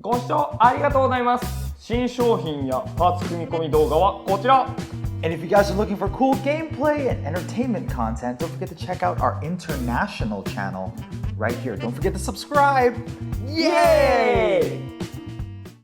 ご視聴ありがとうございます。新商品やパーツ組み込み動画はこちら。And if you guys are looking for cool gameplay and entertainment content, don't forget to check out our international channel right here. Don't forget to subscribe. Yay!